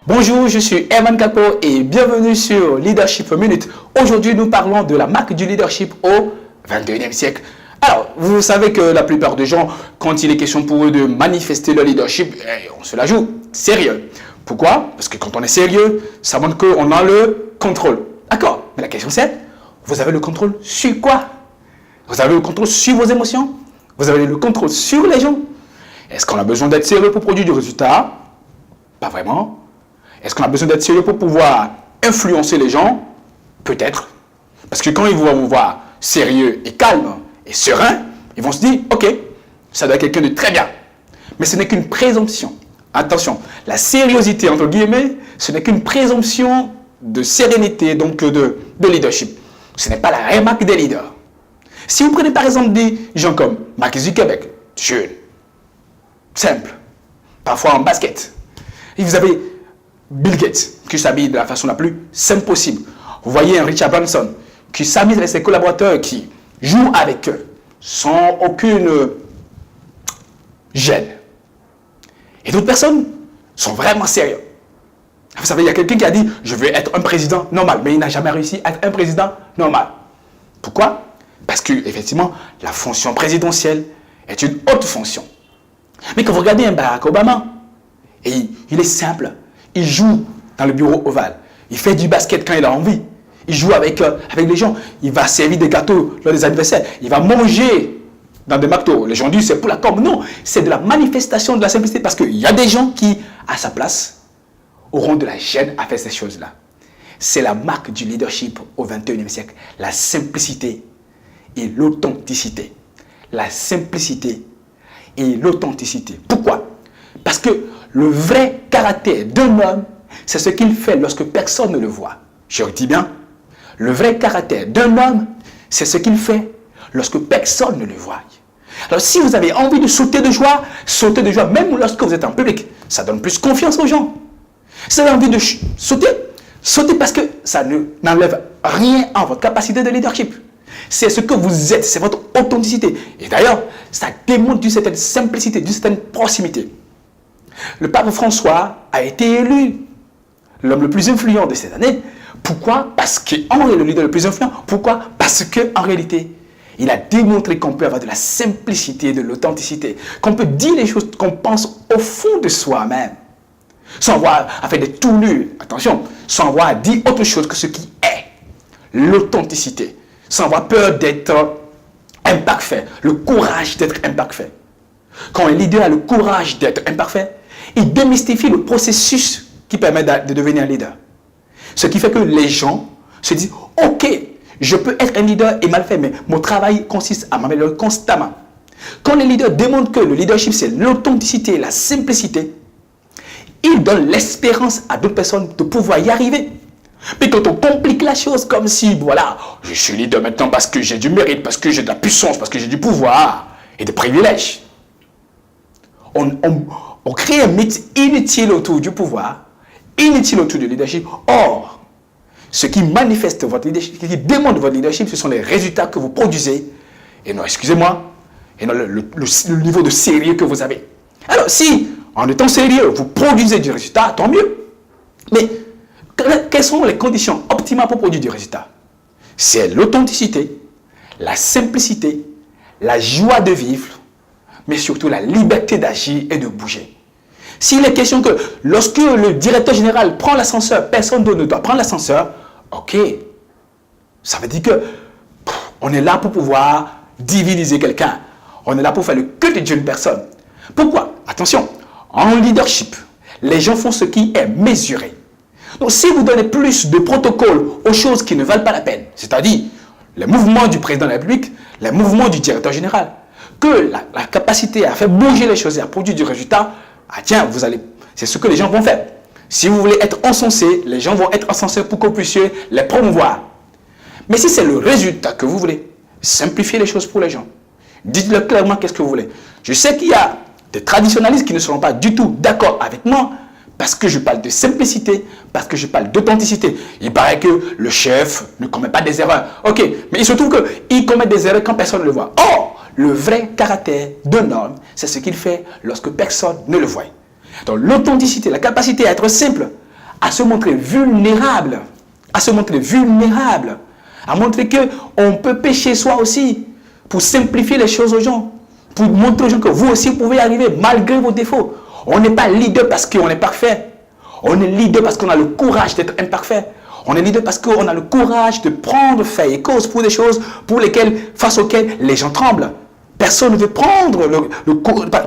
Bonjour, je suis Herman Capo et bienvenue sur Leadership Minute. Aujourd'hui, nous parlons de la marque du leadership au 21e siècle. Alors, vous savez que la plupart des gens, quand il est question pour eux de manifester leur leadership, on se la joue sérieux. Pourquoi? Parce que quand on est sérieux, ça montre qu'on a le contrôle. D'accord, mais la question c'est, vous avez le contrôle sur quoi? Vous avez le contrôle sur vos émotions? Vous avez le contrôle sur les gens? Est-ce qu'on a besoin d'être sérieux pour produire du résultat? Pas vraiment. Est-ce qu'on a besoin d'être sérieux pour pouvoir influencer les gens? Peut-être. Parce que quand ils vont vous voir sérieux et calme et serein, ils vont se dire, ok, ça doit être quelqu'un de très bien. Mais ce n'est qu'une présomption. Attention, la sériosité, entre guillemets, ce n'est qu'une présomption de sérénité, donc de leadership. Ce n'est pas la vraie marque des leaders. Si vous prenez par exemple des gens comme Mark Zuckerberg, jeune, simple, parfois en basket, et vous avez Bill Gates, qui s'habille de la façon la plus simple possible. Vous voyez un Richard Branson, qui s'amuse avec ses collaborateurs, qui joue avec eux, sans aucune gêne. Et d'autres personnes sont vraiment sérieux. Vous savez, il y a quelqu'un qui a dit, je veux être un président normal, mais il n'a jamais réussi à être un président normal. Pourquoi? Parce que, effectivement, la fonction présidentielle est une haute fonction. Mais quand vous regardez un Barack Obama, et il est simple, il joue dans le bureau ovale. Il fait du basket quand il a envie. Il joue avec les gens. Il va servir des gâteaux lors des anniversaires. Il va manger dans des McDo. Les gens disent c'est pour la com. Non, c'est de la manifestation de la simplicité. Parce qu'il y a des gens qui, à sa place, auront de la gêne à faire ces choses-là. C'est la marque du leadership au 21e siècle. La simplicité et l'authenticité. La simplicité et l'authenticité. Pourquoi? Parce que le vrai caractère d'un homme, c'est ce qu'il fait lorsque personne ne le voit. Je redis bien, le vrai caractère d'un homme, c'est ce qu'il fait lorsque personne ne le voit. Alors si vous avez envie de sauter de joie même lorsque vous êtes en public. Ça donne plus confiance aux gens. Si vous avez envie de sauter, sautez parce que ça n'enlève rien en votre capacité de leadership. C'est ce que vous êtes, c'est votre authenticité. Et d'ailleurs, ça démontre d'une certaine simplicité, d'une certaine proximité. Le pape François a été élu l'homme le plus influent de cette année. Pourquoi? Parce qu'en est le leader le plus influent. Pourquoi? Parce qu'en réalité, il a démontré qu'on peut avoir de la simplicité, de l'authenticité, qu'on peut dire les choses qu'on pense au fond de soi-même, sans avoir à faire des tournures, attention, sans avoir à dire autre chose que ce qui est. L'authenticité, sans avoir peur d'être imparfait, le courage d'être imparfait. Quand un leader a le courage d'être imparfait, il démystifie le processus qui permet de devenir un leader. Ce qui fait que les gens se disent, ok, je peux être un leader et mal faire, mais mon travail consiste à m'améliorer constamment. Quand les leaders démontrent que le leadership, c'est l'authenticité, la simplicité, ils donnent l'espérance à d'autres personnes de pouvoir y arriver. Mais quand on complique la chose comme si, voilà, je suis leader maintenant parce que j'ai du mérite, parce que j'ai de la puissance, parce que j'ai du pouvoir et des privilèges, on crée un mythe inutile autour du pouvoir, inutile autour du leadership. Or, ce qui manifeste votre leadership, ce qui démontre votre leadership, ce sont les résultats que vous produisez, et non, excusez-moi, et non le niveau de sérieux que vous avez. Alors, si, en étant sérieux, vous produisez du résultat, tant mieux. Mais, quelles sont les conditions optimales pour produire du résultat? C'est l'authenticité, la simplicité, la joie de vivre, mais surtout la liberté d'agir et de bouger. S'il est question que lorsque le directeur général prend l'ascenseur, personne d'autre ne doit prendre l'ascenseur, ok, ça veut dire que on est là pour pouvoir diviniser quelqu'un. On est là pour faire le culte d'une personne. Pourquoi? Attention, en leadership, les gens font ce qui est mesuré. Donc si vous donnez plus de protocoles aux choses qui ne valent pas la peine, c'est-à-dire les mouvements du président de la République, les mouvements du directeur général, que la capacité à faire bouger les choses et à produire du résultat, ah tiens, c'est ce que les gens vont faire. Si vous voulez être encensé, les gens vont être encensés pour que vous puissiez les promouvoir. Mais si c'est le résultat que vous voulez, simplifiez les choses pour les gens. Dites-leur clairement qu'est-ce que vous voulez. Je sais qu'il y a des traditionnalistes qui ne seront pas du tout d'accord avec moi parce que je parle de simplicité, parce que je parle d'authenticité. Il paraît que le chef ne commet pas des erreurs. Ok, mais il se trouve qu'il commet des erreurs quand personne ne le voit. Or, le vrai caractère d'un homme, c'est ce qu'il fait lorsque personne ne le voit. Donc l'authenticité, la capacité à être simple, à se montrer vulnérable, à montrer qu'on peut pécher soi aussi, pour simplifier les choses aux gens, pour montrer aux gens que vous aussi pouvez y arriver malgré vos défauts. On n'est pas leader parce qu'on est parfait. On est leader parce qu'on a le courage d'être imparfait. On est leader parce qu'on a le courage de prendre fait et cause pour des choses face auxquelles les gens tremblent. Personne ne veut prendre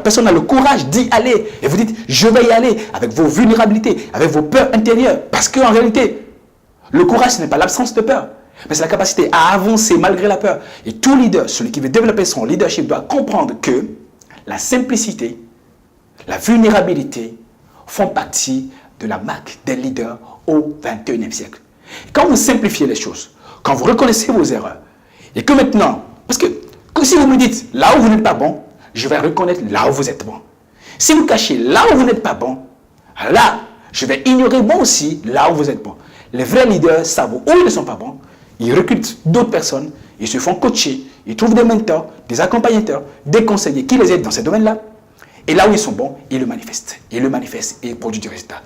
personne n'a le courage d'y aller. Et vous dites, je vais y aller avec vos vulnérabilités, avec vos peurs intérieures. Parce qu'en réalité, le courage, ce n'est pas l'absence de peur, mais c'est la capacité à avancer malgré la peur. Et tout leader, celui qui veut développer son leadership, doit comprendre que la simplicité, la vulnérabilité font partie de la marque des leaders au 21e siècle. Quand vous simplifiez les choses, quand vous reconnaissez vos erreurs, et que maintenant, parce que si vous me dites là où vous n'êtes pas bon, je vais reconnaître là où vous êtes bon. Si vous cachez là où vous n'êtes pas bon, là, je vais ignorer moi aussi là où vous êtes bon. Les vrais leaders savent où ils ne sont pas bons, ils recrutent d'autres personnes, ils se font coacher, ils trouvent des mentors, des accompagnateurs, des conseillers qui les aident dans ces domaines-là. Et là où ils sont bons, ils le manifestent. Ils le manifestent et ils produisent du résultat.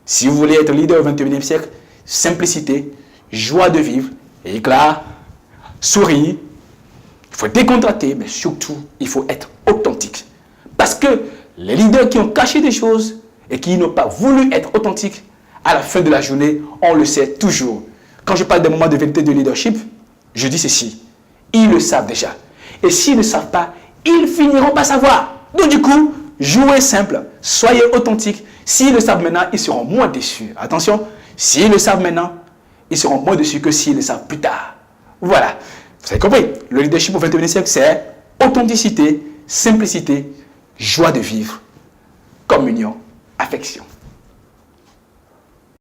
Si vous voulez être leader au 21e siècle, simplicité, joie de vivre, éclat, sourire. Il faut décontracter, mais surtout, il faut être authentique. Parce que les leaders qui ont caché des choses et qui n'ont pas voulu être authentiques, à la fin de la journée, on le sait toujours. Quand je parle des moments de vérité de leadership, je dis ceci. Ils le savent déjà. Et s'ils ne savent pas, ils finiront par savoir. Donc du coup, jouez simple, soyez authentique. S'ils le savent maintenant, ils seront moins déçus. Attention, s'ils le savent maintenant, ils seront moins déçus que s'ils le savent plus tard. Voilà. Vous avez compris, le leadership au 21e siècle, c'est authenticité, simplicité, joie de vivre, communion, affection.